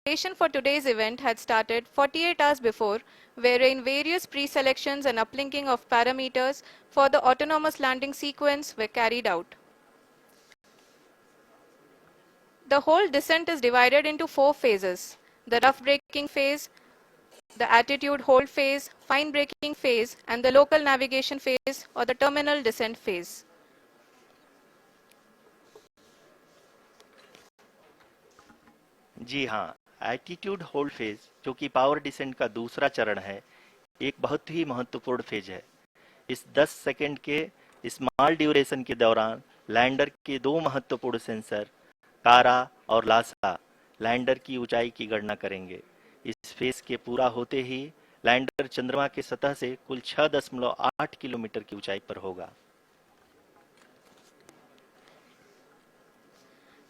Preparation for today's event had started 48 hours before, wherein various pre-selections and uplinking of parameters for the autonomous landing sequence were carried out. The whole descent is divided into 4 phases: the rough braking phase, the attitude hold phase, fine braking phase, and the local navigation phase or the terminal descent phase. जी हाँ, attitude hold phase जो कि power descent का दूसरा चरण है, एक बहुत ही महत्वपूर्ण फेज है। इस 10 सेकंड के स्मॉल ड्यूरेशन के दौरान लैंडर के दो महत्वपूर्ण सेंसर कारा और लासा लैंडर की ऊंचाई की गणना करेंगे। इस फेज के पूरा होते ही लैंडर चंद्रमा के सतह से कुल 6.8 किलोमीटर की ऊंचाई पर होगा।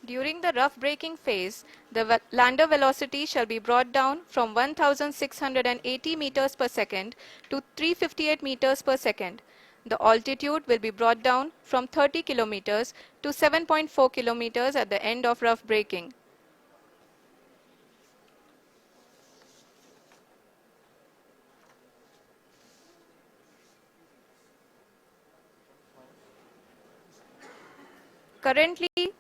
During the rough braking phase, the lander velocity shall be brought down from 1680 meters per second to 358 meters per second. The altitude will be brought down from 30 kilometers to 7.4 kilometers at the end of rough braking. Currently,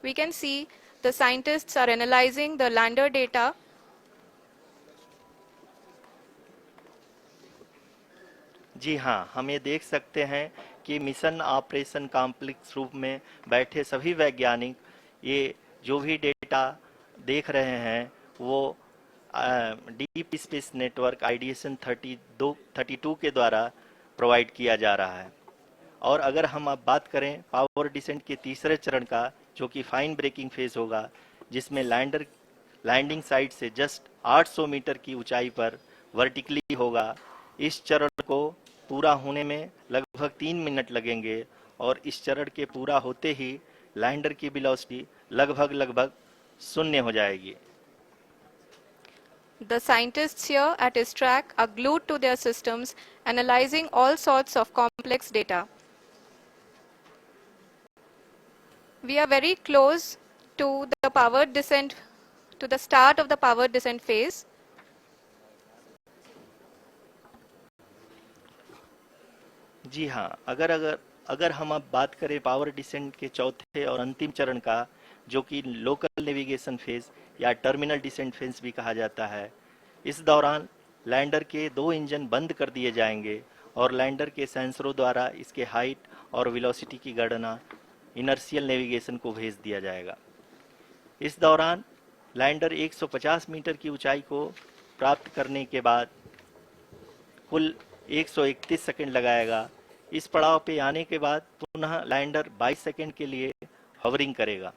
we can see the scientists are analyzing the lander data. जी हाँ, हम ये देख सकते हैं कि mission operation complex रूप में बैठे सभी वैज्ञानिक ये जो भी डेटा देख रहे हैं वो डीप स्पेस नेटवर्क आईडीएसन 32 के द्वारा प्रोवाइड किया जा रहा है। और अगर हम अब बात करें पावर डिसेंट के तीसरे चरण का, जो कि फाइन ब्रेकिंग फेज होगा, जिसमें लैंडिंग साइट से जस्ट 800 मीटर की ऊंचाई पर वर्टिकली होगा। इस चरण को पूरा होने में लगभग 3 मिनट लगेंगे और इस चरण के पूरा होते ही लैंडर की वेलोसिटी लगभग 0 हो जाएगी। The scientists here at ISTRAC are glued to their systems, analyzing all sorts of complex data. We are very close to the powered descent, to the start of the powered descent phase. जी हाँ, अगर हम अब बात करें power descent के चौथे और अंतिम चरण का, जो कि लोकल नेविगेशन फेज या टर्मिनल डिसेंट फेज भी कहा जाता है, इस दौरान लैंडर के 2 इंजन बंद कर दिए जाएंगे और लैंडर के सेंसरों द्वारा इसके हाइट और वेलोसिटी की गणना इनर्शियल नेविगेशन को भेज दिया जाएगा। इस दौरान लैंडर 150 मीटर की ऊंचाई को प्राप्त करने के बाद कुल 131 सेकंड लगाएगा। इस पड़ाव पे आने के बाद पुनः लैंडर 22 सेकंड के लिए हवरिंग करेगा।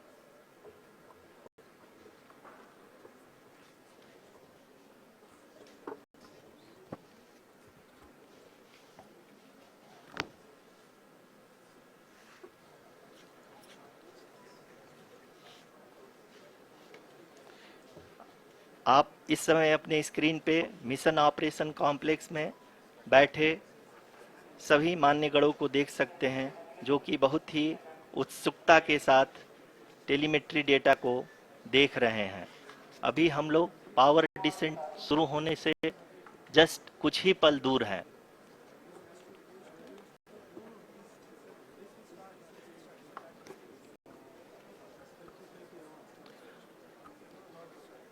आप इस समय अपने स्क्रीन पे मिशन ऑपरेशन कॉम्प्लेक्स में बैठे सभी मान्यगणों को देख सकते हैं, जो कि बहुत ही उत्सुकता के साथ टेलीमेट्री डेटा को देख रहे हैं। अभी हम लोग पावर डिसेंट शुरू होने से जस्ट कुछ ही पल दूर हैं।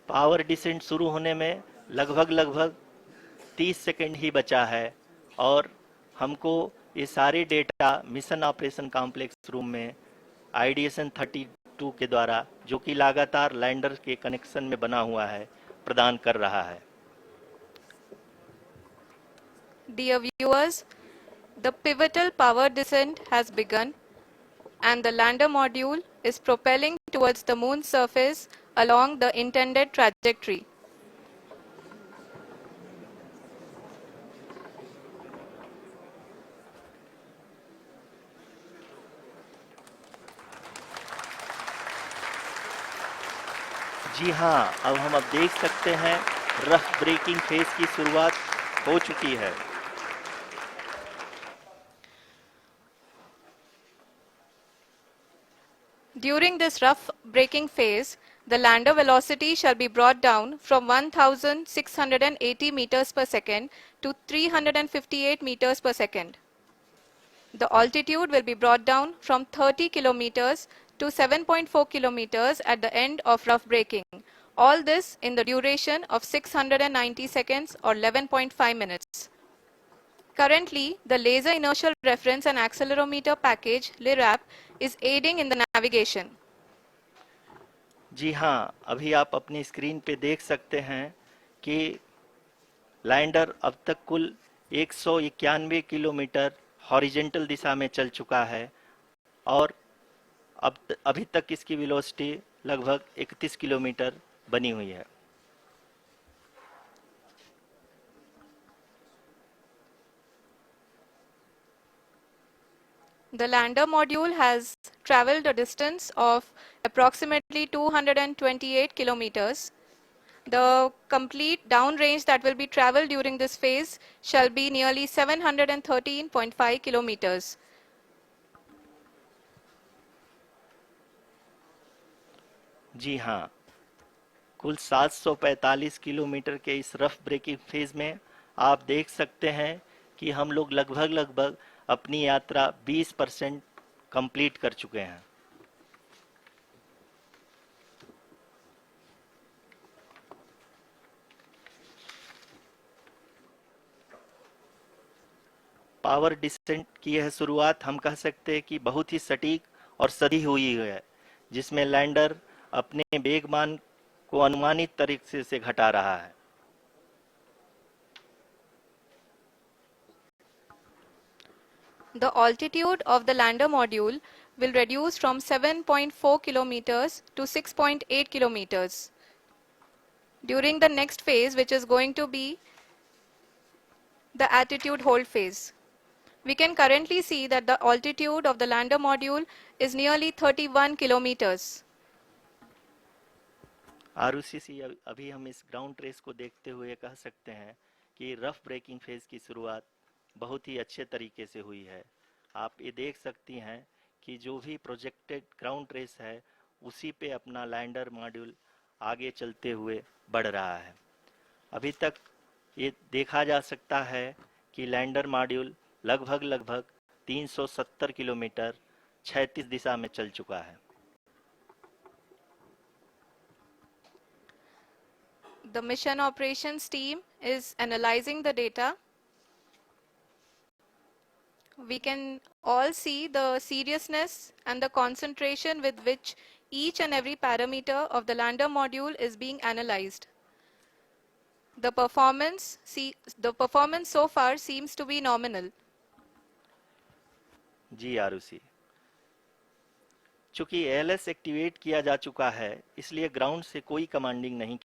पावर डिसेंट शुरू होने में लगभग 30 सेकंड ही बचा है और हमको ये सारे data mission operation complex room में आईडीएसन 32 के द्वारा, जो कि लगातार लैंडर के कनेक्शन में बना हुआ है, प्रदान कर रहा है। Dear viewers, the pivotal power descent has begun and the lander module is propelling towards the moon's surface along the intended trajectory. जी हाँ, अब हम देख सकते हैं रफ ब्रेकिंग फेज की शुरुआत हो चुकी है। During this rough braking phase, The lander velocity shall be brought down from 1680 meters per second to 358 meters per second. The altitude will be brought down from 30 kilometers to 7.4 kilometers at the end of rough braking. All this in the duration of 690 seconds or 11.5 minutes. Currently, the Laser Inertial Reference and Accelerometer package (LIRAP) is aiding in the navigation. जी हाँ, अभी आप अपनी screen पे देख सकते हैं कि lander अब तक कुल 191 किलोमीटर हॉरिजेंटल दिशा में चल चुका है और अभी तक इसकी वेलोसिटी लगभग 31 किलोमीटर बनी हुई है। The lander module has traveled a distance of approximately 228 kilometers. The complete downrange that will be traveled during this phase shall be nearly 713.5 kilometers. जी हाँ, कुल 745 किलोमीटर के इस रफ ब्रेकिंग फेज में आप देख सकते हैं कि हम लोग लगभग अपनी यात्रा 20% कंप्लीट कर चुके हैं। पावर डिसेंट की यह शुरुआत हम कह सकते हैं कि बहुत ही सटीक और सधी हुई है, जिसमें लैंडर अपने वेगमान को अनुमानित तरीके से घटा रहा है। The altitude of the lander module will reduce from 7.4 kilometers to 6.8 kilometers. During the next phase, which is going to be the attitude hold phase. We can currently see that the altitude of the lander module is nearly 31 kilometers. Arushi, अभी हम इस ground trace को देखते हुए कह सकते हैं कि रफ ब्रेकिंग फेज की शुरुआत बहुत ही अच्छे तरीके से हुई है। आप ये देख सकती हैं कि जो भी प्रोजेक्टेड ग्राउंड ट्रेस है उसी पे अपना लैंडर मॉड्यूल आगे चलते हुए बढ़ रहा है। अभी तक ये देखा जा सकता है कि लैंडर मॉड्यूल लगभग 370 किलोमीटर क्षैतिज दिशा में चल चुका है। The mission operations team is analyzing the data. We can all see the seriousness and the concentration with which each and every parameter of the lander module is being analyzed. The performance so far seems to be nominal. जी आरुषि, चूंकि ALS activate किया जा चुका है, इसलिए ground से कोई commanding नहीं